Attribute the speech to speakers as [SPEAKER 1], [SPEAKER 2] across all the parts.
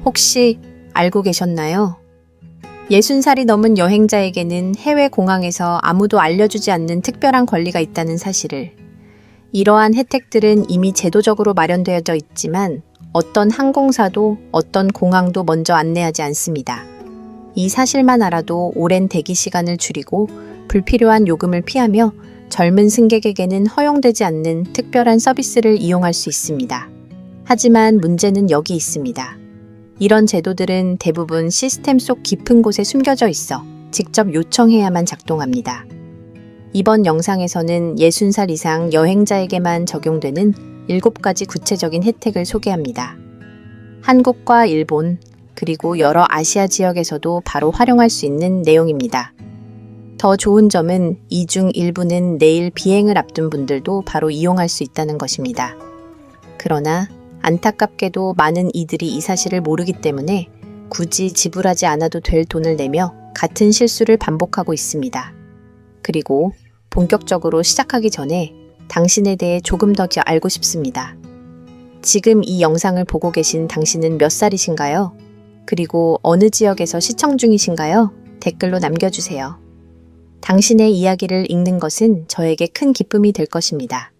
[SPEAKER 1] 혹시 알고 계셨나요? 60살이 넘은 여행자에게는 해외 공항에서 아무도 알려주지 않는 특별한 권리가 있다는 사실을. 이러한 혜택들은 이미 제도적으로 마련되어져 있지만 어떤 항공사도 어떤 공항도 먼저 안내하지 않습니다. 이 사실만 알아도 오랜 대기 시간을 줄이고 불필요한 요금을 피하며 젊은 승객에게는 허용되지 않는 특별한 서비스를 이용할 수 있습니다. 하지만 문제는 여기 있습니다. 이런 제도들은 대부분 시스템 속 깊은 곳에 숨겨져 있어 직접 요청해야만 작동합니다. 이번 영상에서는 60살 이상 여행자에게만 적용되는 7가지 구체적인 혜택을 소개합니다. 한국과 일본, 그리고 여러 아시아 지역에서도 바로 활용할 수 있는 내용입니다. 더 좋은 점은 이 중 일부는 내일 비행을 앞둔 분들도 바로 이용할 수 있다는 것입니다. 그러나 안타깝게도 많은 이들이 이 사실을 모르기 때문에 굳이 지불하지 않아도 될 돈을 내며 같은 실수를 반복하고 있습니다. 그리고 본격적으로 시작하기 전에 당신에 대해 조금 더 알고 싶습니다. 지금 이 영상을 보고 계신 당신은 몇 살이신가요? 그리고 어느 지역에서 시청 중이신가요? 댓글로 남겨주세요. 당신의 이야기를 읽는 것은 저에게 큰 기쁨이 될 것입니다.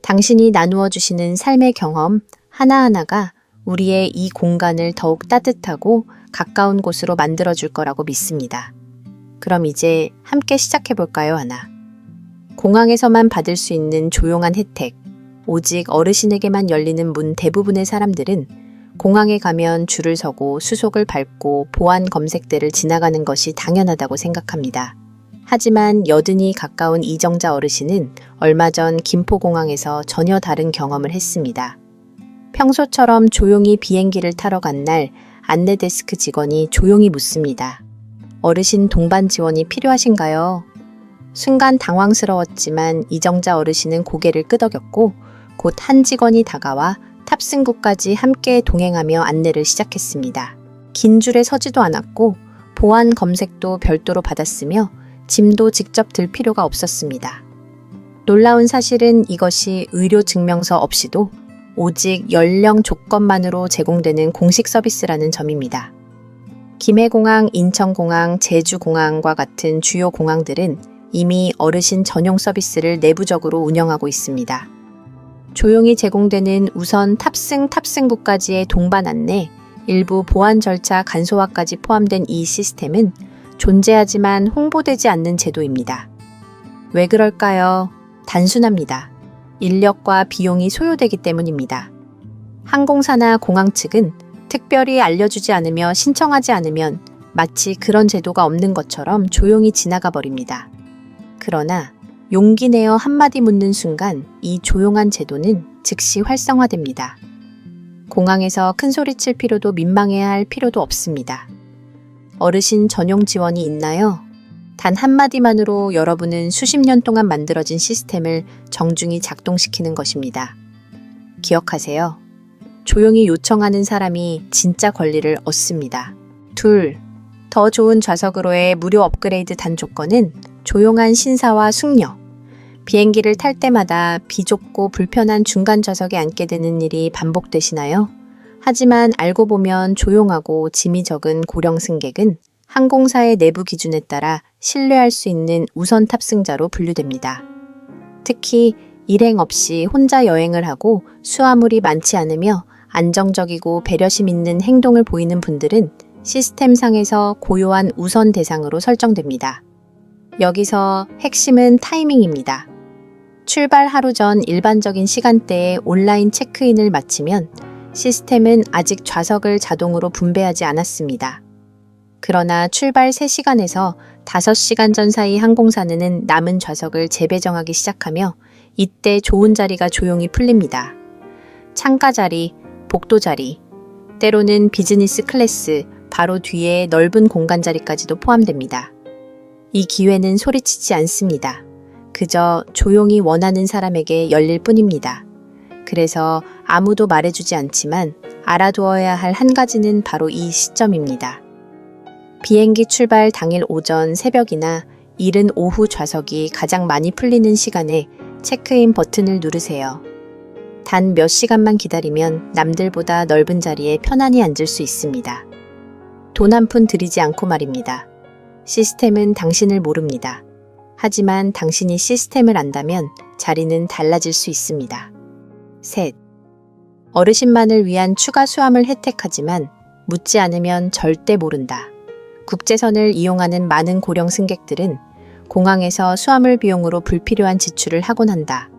[SPEAKER 1] 당신이 나누어 주시는 삶의 경험 하나하나가 우리의 이 공간을 더욱 따뜻하고 가까운 곳으로 만들어줄 거라고 믿습니다. 그럼 이제 함께 시작해볼까요, 하나? 공항에서만 받을 수 있는 조용한 혜택, 오직 어르신에게만 열리는 문. 대부분의 사람들은 공항에 가면 줄을 서고 수속을 밟고 보안 검색대를 지나가는 것이 당연하다고 생각합니다. 하지만 여든이 가까운 이정자 어르신은 얼마 전 김포공항에서 전혀 다른 경험을 했습니다. 평소처럼 조용히 비행기를 타러 간 날 안내 데스크 직원이 조용히 묻습니다. 어르신 동반 지원이 필요하신가요? 순간 당황스러웠지만 이정자 어르신은 고개를 끄덕였고 곧 한 직원이 다가와 탑승구까지 함께 동행하며 안내를 시작했습니다. 긴 줄에 서지도 않았고 보안 검색도 별도로 받았으며 짐도 직접 들 필요가 없었습니다. 놀라운 사실은 이것이 의료 증명서 없이도 오직 연령 조건만으로 제공되는 공식 서비스라는 점입니다. 김해공항, 인천공항, 제주공항과 같은 주요 공항들은 이미 어르신 전용 서비스를 내부적으로 운영하고 있습니다. 조용히 제공되는 우선 탑승구까지의 동반 안내, 일부 보안 절차 간소화까지 포함된 이 시스템은 존재하지만 홍보되지 않는 제도입니다. 왜 그럴까요? 단순합니다. 인력과 비용이 소요되기 때문입니다. 항공사나 공항 측은 특별히 알려주지 않으며 신청하지 않으면 마치 그런 제도가 없는 것처럼 조용히 지나가 버립니다. 그러나 용기 내어 한마디 묻는 순간 이 조용한 제도는 즉시 활성화됩니다. 공항에서 큰 소리칠 필요도 민망해야 할 필요도 없습니다. 어르신 전용 지원이 있나요? 단 한마디만으로 여러분은 수십 년 동안 만들어진 시스템을 정중히 작동시키는 것입니다. 기억하세요. 조용히 요청하는 사람이 진짜 권리를 얻습니다. 2. 더 좋은 좌석으로의 무료 업그레이드 단 조건은 조용한 신사와 숙녀. 비행기를 탈 때마다 비좁고 불편한 중간 좌석에 앉게 되는 일이 반복되시나요? 하지만 알고 보면 조용하고 짐이 적은 고령 승객은 항공사의 내부 기준에 따라 신뢰할 수 있는 우선 탑승자로 분류됩니다. 특히 일행 없이 혼자 여행을 하고 수화물이 많지 않으며 안정적이고 배려심 있는 행동을 보이는 분들은 시스템상에서 고요한 우선 대상으로 설정됩니다. 여기서 핵심은 타이밍입니다. 출발 하루 전 일반적인 시간대에 온라인 체크인을 마치면 시스템은 아직 좌석을 자동으로 분배하지 않았습니다. 그러나 출발 3시간에서 5시간 전 사이 항공사는 남은 좌석을 재배정하기 시작하며 이때 좋은 자리가 조용히 풀립니다. 창가 자리, 복도 자리, 때로는 비즈니스 클래스, 바로 뒤에 넓은 공간 자리까지도 포함됩니다. 이 기회는 소리치지 않습니다. 그저 조용히 원하는 사람에게 열릴 뿐입니다. 그래서 아무도 말해주지 않지만 알아두어야 할 한 가지는 바로 이 시점입니다. 비행기 출발 당일 오전 새벽이나 이른 오후 좌석이 가장 많이 풀리는 시간에 체크인 버튼을 누르세요. 단 몇 시간만 기다리면 남들보다 넓은 자리에 편안히 앉을 수 있습니다. 돈 한 푼 들이지 않고 말입니다. 시스템은 당신을 모릅니다. 하지만 당신이 시스템을 안다면 자리는 달라질 수 있습니다. 셋. 어르신만을 위한 추가 수화물 혜택하지만 묻지 않으면 절대 모른다. 국제선을 이용하는 많은 고령 승객들은 공항에서 수화물 비용으로 불필요한 지출을 하곤 한다.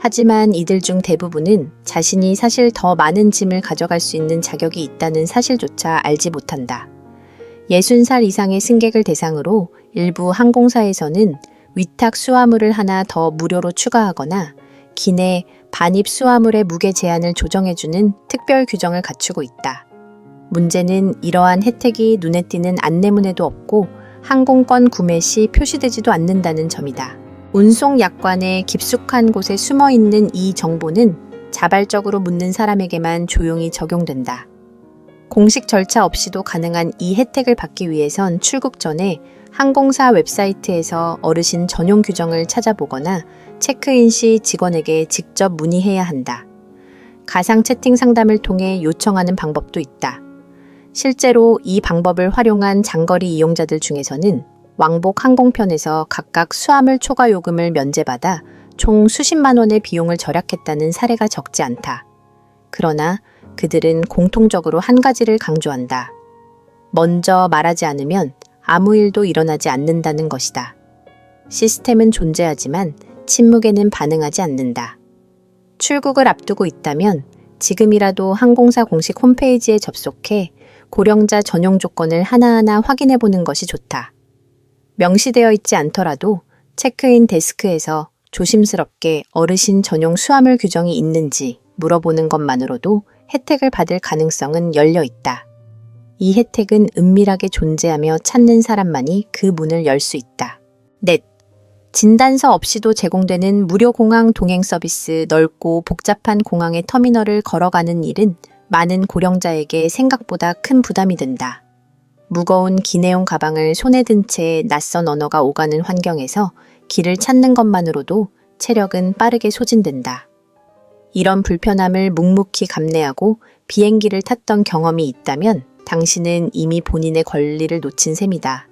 [SPEAKER 1] 하지만 이들 중 대부분은 자신이 사실 더 많은 짐을 가져갈 수 있는 자격이 있다는 사실조차 알지 못한다. 60살 이상의 승객을 대상으로 일부 항공사에서는 위탁 수화물을 하나 더 무료로 추가하거나 기내 반입 수화물의 무게 제한을 조정해주는 특별 규정을 갖추고 있다. 문제는 이러한 혜택이 눈에 띄는 안내문에도 없고 항공권 구매 시 표시되지도 않는다는 점이다. 운송 약관의 깊숙한 곳에 숨어 있는 이 정보는 자발적으로 묻는 사람에게만 조용히 적용된다. 공식 절차 없이도 가능한 이 혜택을 받기 위해선 출국 전에 항공사 웹사이트에서 어르신 전용 규정을 찾아보거나 체크인 시 직원에게 직접 문의해야 한다. 가상 채팅 상담을 통해 요청하는 방법도 있다. 실제로 이 방법을 활용한 장거리 이용자들 중에서는 왕복 항공편에서 각각 수화물 초과 요금을 면제받아 총 수십만 원의 비용을 절약했다는 사례가 적지 않다. 그러나 그들은 공통적으로 한 가지를 강조한다. 먼저 말하지 않으면 아무 일도 일어나지 않는다는 것이다. 시스템은 존재하지만 침묵에는 반응하지 않는다. 출국을 앞두고 있다면 지금이라도 항공사 공식 홈페이지에 접속해 고령자 전용 조건을 하나하나 확인해 보는 것이 좋다. 명시되어 있지 않더라도 체크인 데스크에서 조심스럽게 어르신 전용 수화물 규정이 있는지 물어보는 것만으로도 혜택을 받을 가능성은 열려 있다. 이 혜택은 은밀하게 존재하며 찾는 사람만이 그 문을 열 수 있다. 넷. 진단서 없이도 제공되는 무료 공항 동행 서비스. 넓고 복잡한 공항의 터미널을 걸어가는 일은 많은 고령자에게 생각보다 큰 부담이 된다. 무거운 기내용 가방을 손에 든 채 낯선 언어가 오가는 환경에서 길을 찾는 것만으로도 체력은 빠르게 소진된다. 이런 불편함을 묵묵히 감내하고 비행기를 탔던 경험이 있다면 당신은 이미 본인의 권리를 놓친 셈이다.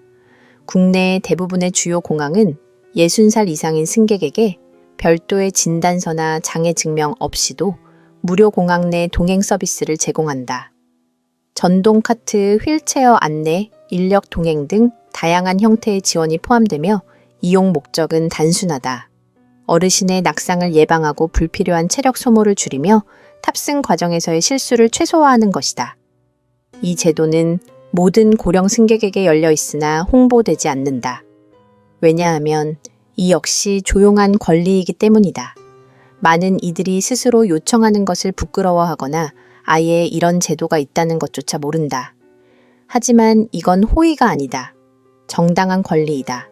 [SPEAKER 1] 국내 대부분의 주요 공항은 60살 이상인 승객에게 별도의 진단서나 장애 증명 없이도 무료 공항 내 동행 서비스를 제공한다. 전동 카트, 휠체어 안내, 인력 동행 등 다양한 형태의 지원이 포함되며 이용 목적은 단순하다. 어르신의 낙상을 예방하고 불필요한 체력 소모를 줄이며 탑승 과정에서의 실수를 최소화하는 것이다. 이 제도는 모든 고령 승객에게 열려 있으나 홍보되지 않는다. 왜냐하면 이 역시 조용한 권리이기 때문이다. 많은 이들이 스스로 요청하는 것을 부끄러워하거나 아예 이런 제도가 있다는 것조차 모른다. 하지만 이건 호의가 아니다. 정당한 권리이다.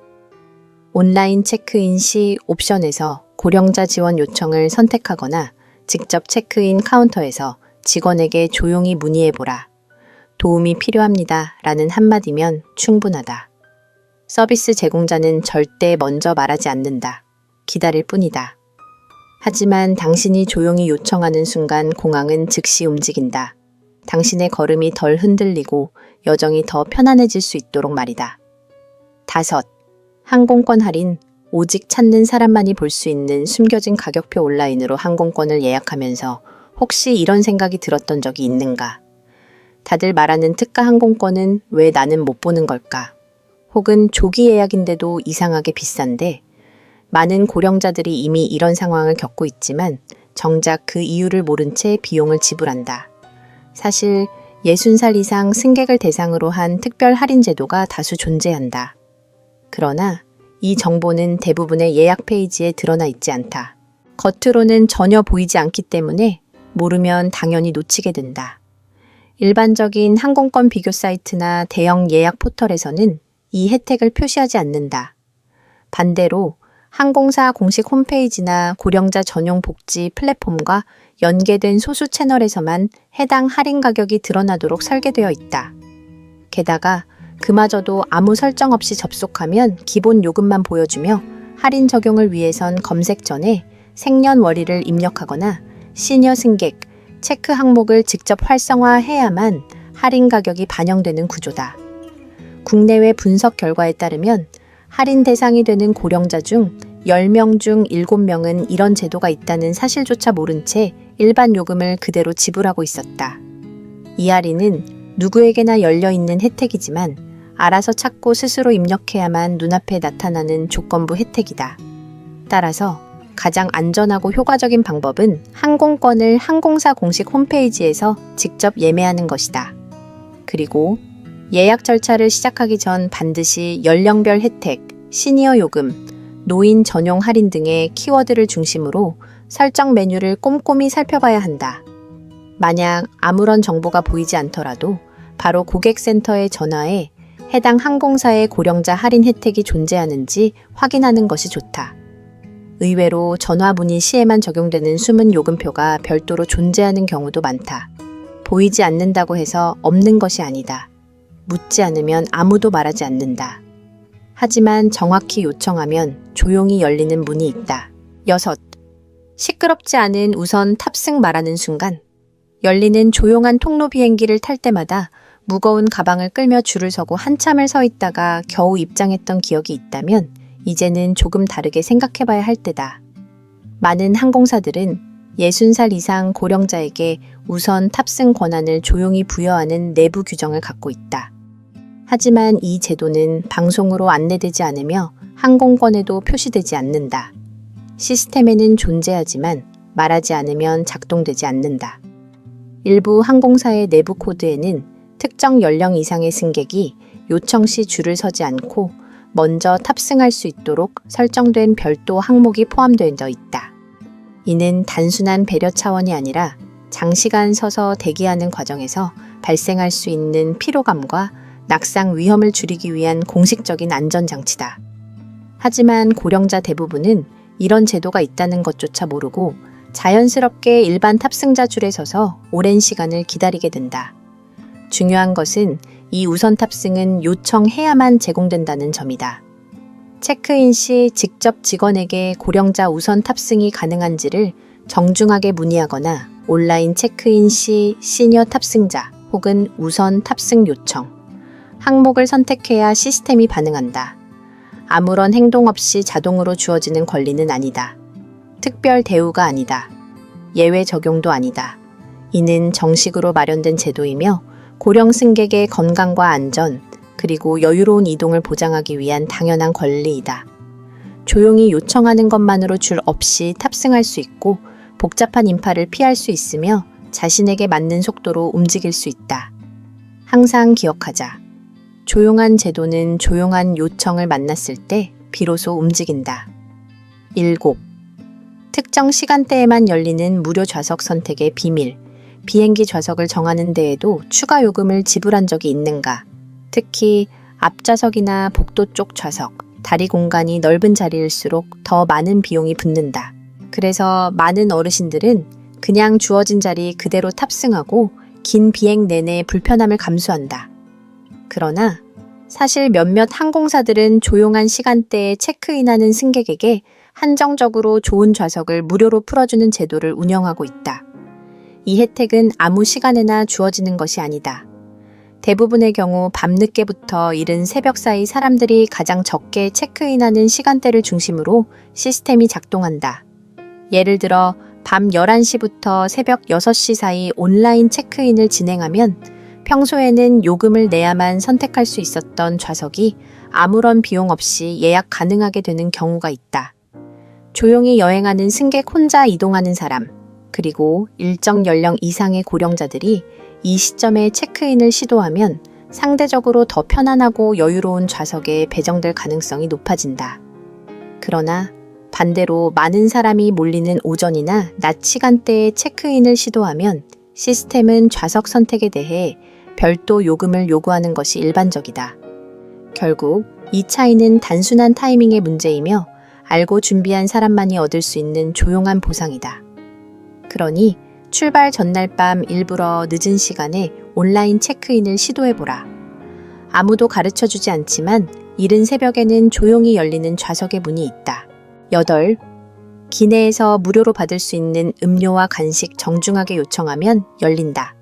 [SPEAKER 1] 온라인 체크인 시 옵션에서 고령자 지원 요청을 선택하거나 직접 체크인 카운터에서 직원에게 조용히 문의해보라. 도움이 필요합니다. 라는 한마디면 충분하다. 서비스 제공자는 절대 먼저 말하지 않는다. 기다릴 뿐이다. 하지만 당신이 조용히 요청하는 순간 공항은 즉시 움직인다. 당신의 걸음이 덜 흔들리고 여정이 더 편안해질 수 있도록 말이다. 5. 항공권 할인. 오직 찾는 사람만이 볼 수 있는 숨겨진 가격표 온라인으로 항공권을 예약하면서 혹시 이런 생각이 들었던 적이 있는가? 다들 말하는 특가 항공권은 왜 나는 못 보는 걸까? 혹은 조기 예약인데도 이상하게 비싼데 많은 고령자들이 이미 이런 상황을 겪고 있지만 정작 그 이유를 모른 채 비용을 지불한다. 사실 60살 이상 승객을 대상으로 한 특별 할인 제도가 다수 존재한다. 그러나 이 정보는 대부분의 예약 페이지에 드러나 있지 않다. 겉으로는 전혀 보이지 않기 때문에 모르면 당연히 놓치게 된다. 일반적인 항공권 비교 사이트나 대형 예약 포털에서는 이 혜택을 표시하지 않는다. 반대로 항공사 공식 홈페이지나 고령자 전용 복지 플랫폼과 연계된 소수 채널에서만 해당 할인 가격이 드러나도록 설계되어 있다. 게다가 그마저도 아무 설정 없이 접속하면 기본 요금만 보여주며 할인 적용을 위해선 검색 전에 생년월일을 입력하거나 시니어 승객, 체크 항목을 직접 활성화해야만 할인 가격이 반영되는 구조다. 국내외 분석 결과에 따르면 할인 대상이 되는 고령자 중 10명 중 7명은 이런 제도가 있다는 사실조차 모른 채 일반 요금을 그대로 지불하고 있었다. 이 할인은 누구에게나 열려있는 혜택이지만 알아서 찾고 스스로 입력해야만 눈앞에 나타나는 조건부 혜택이다. 따라서 가장 안전하고 효과적인 방법은 항공권을 항공사 공식 홈페이지에서 직접 예매하는 것이다. 그리고 예약 절차를 시작하기 전 반드시 연령별 혜택, 시니어 요금, 노인 전용 할인 등의 키워드를 중심으로 설정 메뉴를 꼼꼼히 살펴봐야 한다. 만약 아무런 정보가 보이지 않더라도 바로 고객센터에 전화해 해당 항공사의 고령자 할인 혜택이 존재하는지 확인하는 것이 좋다. 의외로 전화 문의 시에만 적용되는 숨은 요금표가 별도로 존재하는 경우도 많다. 보이지 않는다고 해서 없는 것이 아니다. 묻지 않으면 아무도 말하지 않는다. 하지만 정확히 요청하면 조용히 열리는 문이 있다. 6. 시끄럽지 않은 우선 탑승 말하는 순간 열리는 조용한 통로 비행기를 탈 때마다 무거운 가방을 끌며 줄을 서고 한참을 서 있다가 겨우 입장했던 기억이 있다면 이제는 조금 다르게 생각해봐야 할 때다. 많은 항공사들은 60살 이상 고령자에게 우선 탑승 권한을 조용히 부여하는 내부 규정을 갖고 있다. 하지만 이 제도는 방송으로 안내되지 않으며 항공권에도 표시되지 않는다. 시스템에는 존재하지만 말하지 않으면 작동되지 않는다. 일부 항공사의 내부 코드에는 특정 연령 이상의 승객이 요청 시 줄을 서지 않고 먼저 탑승할 수 있도록 설정된 별도 항목이 포함되어 있다. 이는 단순한 배려 차원이 아니라 장시간 서서 대기하는 과정에서 발생할 수 있는 피로감과 낙상 위험을 줄이기 위한 공식적인 안전장치다. 하지만 고령자 대부분은 이런 제도가 있다는 것조차 모르고 자연스럽게 일반 탑승자 줄에 서서 오랜 시간을 기다리게 된다. 중요한 것은 이 우선 탑승은 요청해야만 제공된다는 점이다. 체크인 시 직접 직원에게 고령자 우선 탑승이 가능한지를 정중하게 문의하거나 온라인 체크인 시 시니어 탑승자 혹은 우선 탑승 요청, 항목을 선택해야 시스템이 반응한다. 아무런 행동 없이 자동으로 주어지는 권리는 아니다. 특별 대우가 아니다. 예외 적용도 아니다. 이는 정식으로 마련된 제도이며 고령 승객의 건강과 안전, 그리고 여유로운 이동을 보장하기 위한 당연한 권리이다. 조용히 요청하는 것만으로 줄 없이 탑승할 수 있고 복잡한 인파를 피할 수 있으며 자신에게 맞는 속도로 움직일 수 있다. 항상 기억하자. 조용한 제도는 조용한 요청을 만났을 때 비로소 움직인다. 7. 특정 시간대에만 열리는 무료 좌석 선택의 비밀. 비행기 좌석을 정하는 데에도 추가 요금을 지불한 적이 있는가? 특히 앞좌석이나 복도 쪽 좌석, 다리 공간이 넓은 자리일수록 더 많은 비용이 붙는다. 그래서 많은 어르신들은 그냥 주어진 자리 그대로 탑승하고 긴 비행 내내 불편함을 감수한다. 그러나 사실 몇몇 항공사들은 조용한 시간대에 체크인하는 승객에게 한정적으로 좋은 좌석을 무료로 풀어주는 제도를 운영하고 있다. 이 혜택은 아무 시간에나 주어지는 것이 아니다. 대부분의 경우 밤늦게부터 이른 새벽 사이 사람들이 가장 적게 체크인하는 시간대를 중심으로 시스템이 작동한다. 예를 들어 밤 11시부터 새벽 6시 사이 온라인 체크인을 진행하면 평소에는 요금을 내야만 선택할 수 있었던 좌석이 아무런 비용 없이 예약 가능하게 되는 경우가 있다. 조용히 여행하는 승객 혼자 이동하는 사람, 그리고 일정 연령 이상의 고령자들이 이 시점에 체크인을 시도하면 상대적으로 더 편안하고 여유로운 좌석에 배정될 가능성이 높아진다. 그러나 반대로 많은 사람이 몰리는 오전이나 낮 시간대에 체크인을 시도하면 시스템은 좌석 선택에 대해 별도 요금을 요구하는 것이 일반적이다. 결국 이 차이는 단순한 타이밍의 문제이며 알고 준비한 사람만이 얻을 수 있는 조용한 보상이다. 그러니 출발 전날 밤 일부러 늦은 시간에 온라인 체크인을 시도해보라. 아무도 가르쳐주지 않지만 이른 새벽에는 조용히 열리는 좌석의 문이 있다. 8. 기내에서 무료로 받을 수 있는 음료와 간식 정중하게 요청하면 열린다.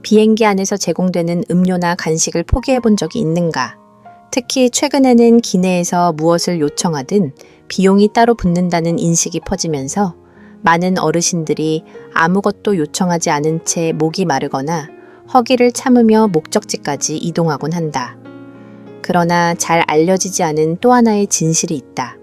[SPEAKER 1] 비행기 안에서 제공되는 음료나 간식을 포기해 본 적이 있는가? 특히 최근에는 기내에서 무엇을 요청하든 비용이 따로 붙는다는 인식이 퍼지면서 많은 어르신들이 아무것도 요청하지 않은 채 목이 마르거나 허기를 참으며 목적지까지 이동하곤 한다. 그러나 잘 알려지지 않은 또 하나의 진실이 있다.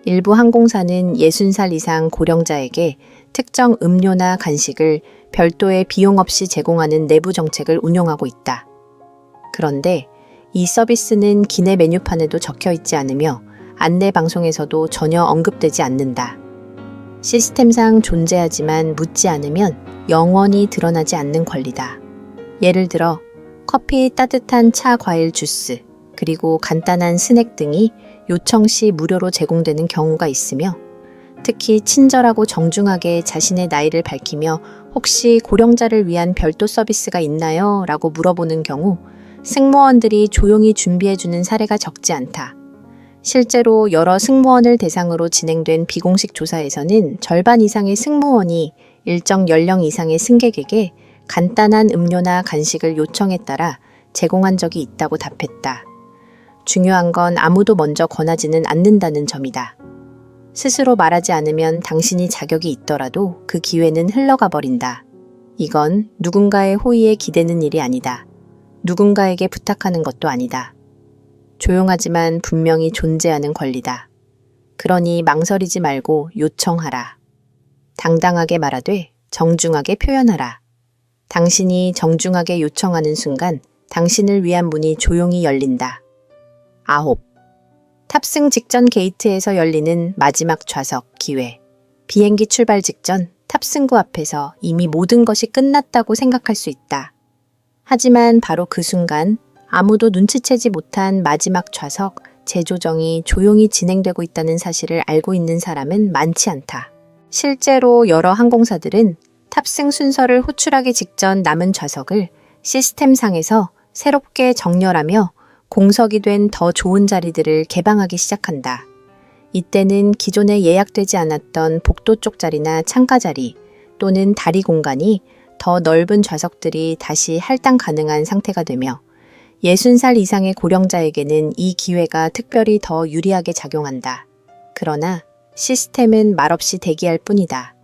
[SPEAKER 1] 일부 항공사는 60살 이상 고령자에게 특정 음료나 간식을 별도의 비용 없이 제공하는 내부 정책을 운용하고 있다. 그런데 이 서비스는 기내 메뉴판에도 적혀 있지 않으며 안내 방송에서도 전혀 언급되지 않는다. 시스템상 존재하지만 묻지 않으면 영원히 드러나지 않는 권리다. 예를 들어 커피, 따뜻한 차, 과일, 주스, 그리고 간단한 스낵 등이 요청 시 무료로 제공되는 경우가 있으며 특히 친절하고 정중하게 자신의 나이를 밝히며 혹시 고령자를 위한 별도 서비스가 있나요? 라고 물어보는 경우 승무원들이 조용히 준비해주는 사례가 적지 않다. 실제로 여러 승무원을 대상으로 진행된 비공식 조사에서는 절반 이상의 승무원이 일정 연령 이상의 승객에게 간단한 음료나 간식을 요청에 따라 제공한 적이 있다고 답했다. 중요한 건 아무도 먼저 권하지는 않는다는 점이다. 스스로 말하지 않으면 당신이 자격이 있더라도 그 기회는 흘러가 버린다. 이건 누군가의 호의에 기대는 일이 아니다. 누군가에게 부탁하는 것도 아니다. 조용하지만 분명히 존재하는 권리다. 그러니 망설이지 말고 요청하라. 당당하게 말하되 정중하게 표현하라. 당신이 정중하게 요청하는 순간 당신을 위한 문이 조용히 열린다. 9. 탑승 직전 게이트에서 열리는 마지막 좌석 기회. 비행기 출발 직전 탑승구 앞에서 이미 모든 것이 끝났다고 생각할 수 있다. 하지만 바로 그 순간 아무도 눈치채지 못한 마지막 좌석 재조정이 조용히 진행되고 있다는 사실을 알고 있는 사람은 많지 않다. 실제로 여러 항공사들은 탑승 순서를 호출하기 직전 남은 좌석을 시스템상에서 새롭게 정렬하며 공석이 된 더 좋은 자리들을 개방하기 시작한다. 이때는 기존에 예약되지 않았던 복도 쪽 자리나 창가 자리 또는 다리 공간이 더 넓은 좌석들이 다시 할당 가능한 상태가 되며 60살 이상의 고령자에게는 이 기회가 특별히 더 유리하게 작용한다. 그러나 시스템은 말없이 대기할 뿐이다.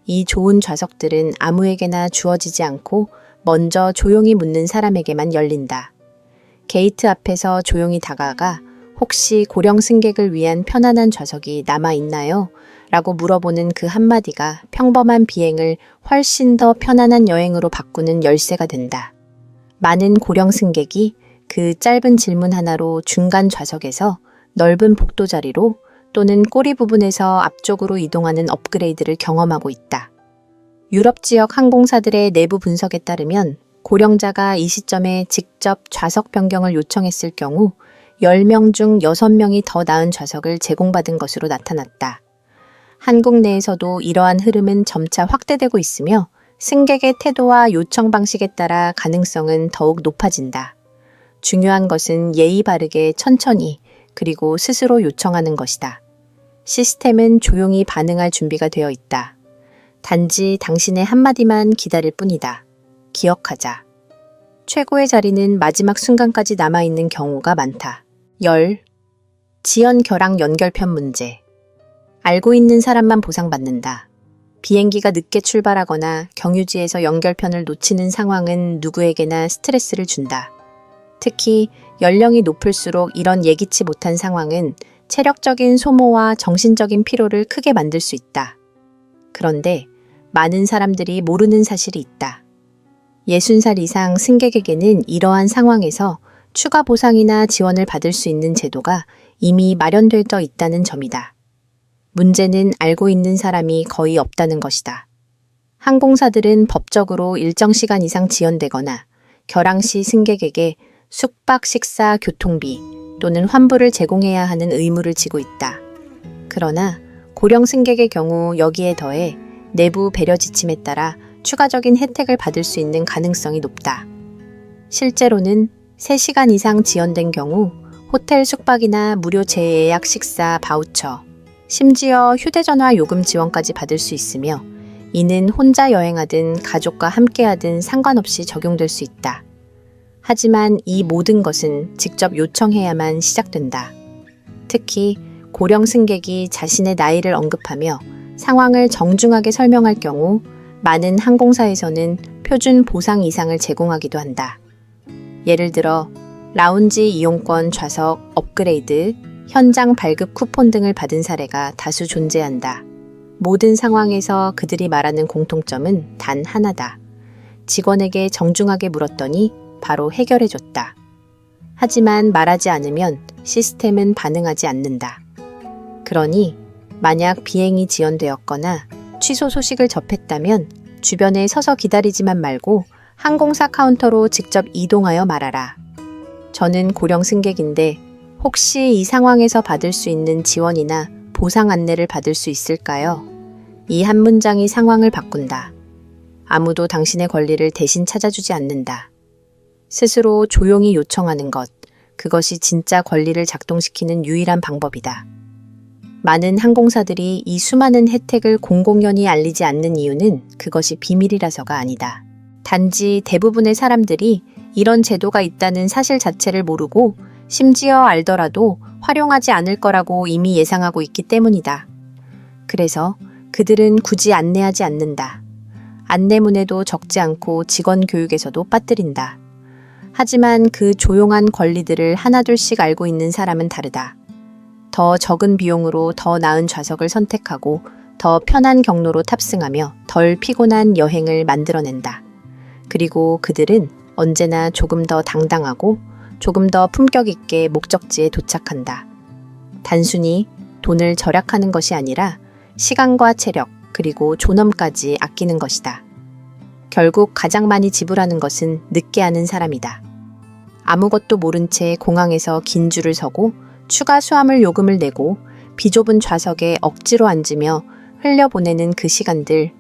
[SPEAKER 1] 이 좋은 좌석들은 아무에게나 주어지지 않고 먼저 조용히 묻는 사람에게만 열린다. 게이트 앞에서 조용히 다가가 혹시 고령 승객을 위한 편안한 좌석이 남아있나요? 라고 물어보는 그 한마디가 평범한 비행을 훨씬 더 편안한 여행으로 바꾸는 열쇠가 된다. 많은 고령 승객이 그 짧은 질문 하나로 중간 좌석에서 넓은 복도 자리로 또는 꼬리 부분에서 앞쪽으로 이동하는 업그레이드를 경험하고 있다. 유럽 지역 항공사들의 내부 분석에 따르면 고령자가 이 시점에 직접 좌석 변경을 요청했을 경우 10명 중 6명이 더 나은 좌석을 제공받은 것으로 나타났다. 한국 내에서도 이러한 흐름은 점차 확대되고 있으며 승객의 태도와 요청 방식에 따라 가능성은 더욱 높아진다. 중요한 것은 예의 바르게 천천히 그리고 스스로 요청하는 것이다. 시스템은 조용히 반응할 준비가 되어 있다. 단지 당신의 한마디만 기다릴 뿐이다. 기억하자. 최고의 자리는 마지막 순간까지 남아있는 경우가 많다. 10. 지연 결항 연결편 문제. 알고 있는 사람만 보상받는다. 비행기가 늦게 출발하거나 경유지에서 연결편을 놓치는 상황은 누구에게나 스트레스를 준다. 특히 연령이 높을수록 이런 예기치 못한 상황은 체력적인 소모와 정신적인 피로를 크게 만들 수 있다. 그런데 많은 사람들이 모르는 사실이 있다. 60살 이상 승객에게는 이러한 상황에서 추가 보상이나 지원을 받을 수 있는 제도가 이미 마련되어 있다는 점이다. 문제는 알고 있는 사람이 거의 없다는 것이다. 항공사들은 법적으로 일정 시간 이상 지연되거나 결항 시 승객에게 숙박, 식사, 교통비 또는 환불을 제공해야 하는 의무를 지고 있다. 그러나 고령 승객의 경우 여기에 더해 내부 배려 지침에 따라 추가적인 혜택을 받을 수 있는 가능성이 높다. 실제로는 3시간 이상 지연된 경우 호텔 숙박이나 무료 재예약 식사 바우처, 심지어 휴대전화 요금 지원까지 받을 수 있으며 이는 혼자 여행하든 가족과 함께하든 상관없이 적용될 수 있다. 하지만 이 모든 것은 직접 요청해야만 시작된다. 특히 고령 승객이 자신의 나이를 언급하며 상황을 정중하게 설명할 경우 많은 항공사에서는 표준 보상 이상을 제공하기도 한다. 예를 들어 라운지 이용권 좌석 업그레이드, 현장 발급 쿠폰 등을 받은 사례가 다수 존재한다. 모든 상황에서 그들이 말하는 공통점은 단 하나다. 직원에게 정중하게 물었더니 바로 해결해줬다. 하지만 말하지 않으면 시스템은 반응하지 않는다. 그러니 만약 비행이 지연되었거나 취소 소식을 접했다면 주변에 서서 기다리지만 말고 항공사 카운터로 직접 이동하여 말하라. 저는 고령 승객인데 혹시 이 상황에서 받을 수 있는 지원이나 보상 안내를 받을 수 있을까요? 이 한 문장이 상황을 바꾼다. 아무도 당신의 권리를 대신 찾아주지 않는다. 스스로 조용히 요청하는 것, 그것이 진짜 권리를 작동시키는 유일한 방법이다. 많은 항공사들이 이 수많은 혜택을 공공연히 알리지 않는 이유는 그것이 비밀이라서가 아니다. 단지 대부분의 사람들이 이런 제도가 있다는 사실 자체를 모르고 심지어 알더라도 활용하지 않을 거라고 이미 예상하고 있기 때문이다. 그래서 그들은 굳이 안내하지 않는다. 안내문에도 적지 않고 직원 교육에서도 빠뜨린다. 하지만 그 조용한 권리들을 하나둘씩 알고 있는 사람은 다르다. 더 적은 비용으로 더 나은 좌석을 선택하고 더 편한 경로로 탑승하며 덜 피곤한 여행을 만들어낸다. 그리고 그들은 언제나 조금 더 당당하고 조금 더 품격 있게 목적지에 도착한다. 단순히 돈을 절약하는 것이 아니라 시간과 체력 그리고 존엄까지 아끼는 것이다. 결국 가장 많이 지불하는 것은 늦게 하는 사람이다. 아무것도 모른 채 공항에서 긴 줄을 서고 추가 수화물 요금을 내고 비좁은 좌석에 억지로 앉으며 흘려보내는 그 시간들,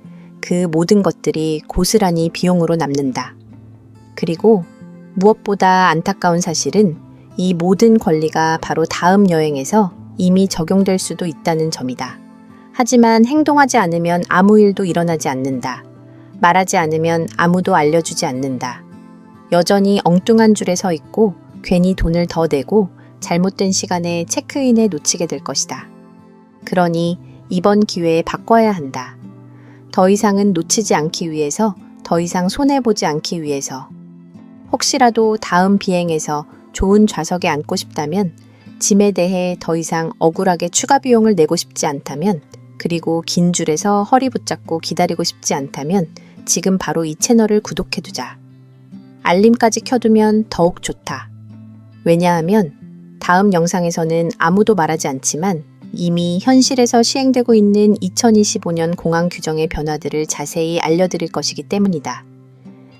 [SPEAKER 1] 그 모든 것들이 고스란히 비용으로 남는다. 그리고 무엇보다 안타까운 사실은 이 모든 권리가 바로 다음 여행에서 이미 적용될 수도 있다는 점이다. 하지만 행동하지 않으면 아무 일도 일어나지 않는다. 말하지 않으면 아무도 알려주지 않는다. 여전히 엉뚱한 줄에 서 있고 괜히 돈을 더 내고 잘못된 시간에 체크인에 놓치게 될 것이다. 그러니 이번 기회에 바꿔야 한다. 더 이상은 놓치지 않기 위해서, 더 이상 손해보지 않기 위해서. 혹시라도 다음 비행에서 좋은 좌석에 앉고 싶다면, 짐에 대해 더 이상 억울하게 추가 비용을 내고 싶지 않다면, 그리고 긴 줄에서 허리 붙잡고 기다리고 싶지 않다면 지금 바로 이 채널을 구독해두자. 알림까지 켜두면 더욱 좋다. 왜냐하면 다음 영상에서는 아무도 말하지 않지만 이미 현실에서 시행되고 있는 2025년 공항 규정의 변화들을 자세히 알려드릴 것이기 때문이다.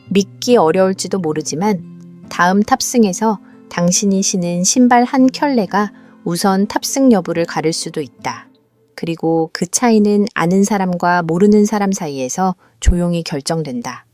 [SPEAKER 1] 믿기 어려울지도 모르지만 다음 탑승에서 당신이 신은 신발 한 켤레가 우선 탑승 여부를 가를 수도 있다. 그리고 그 차이는 아는 사람과 모르는 사람 사이에서 조용히 결정된다.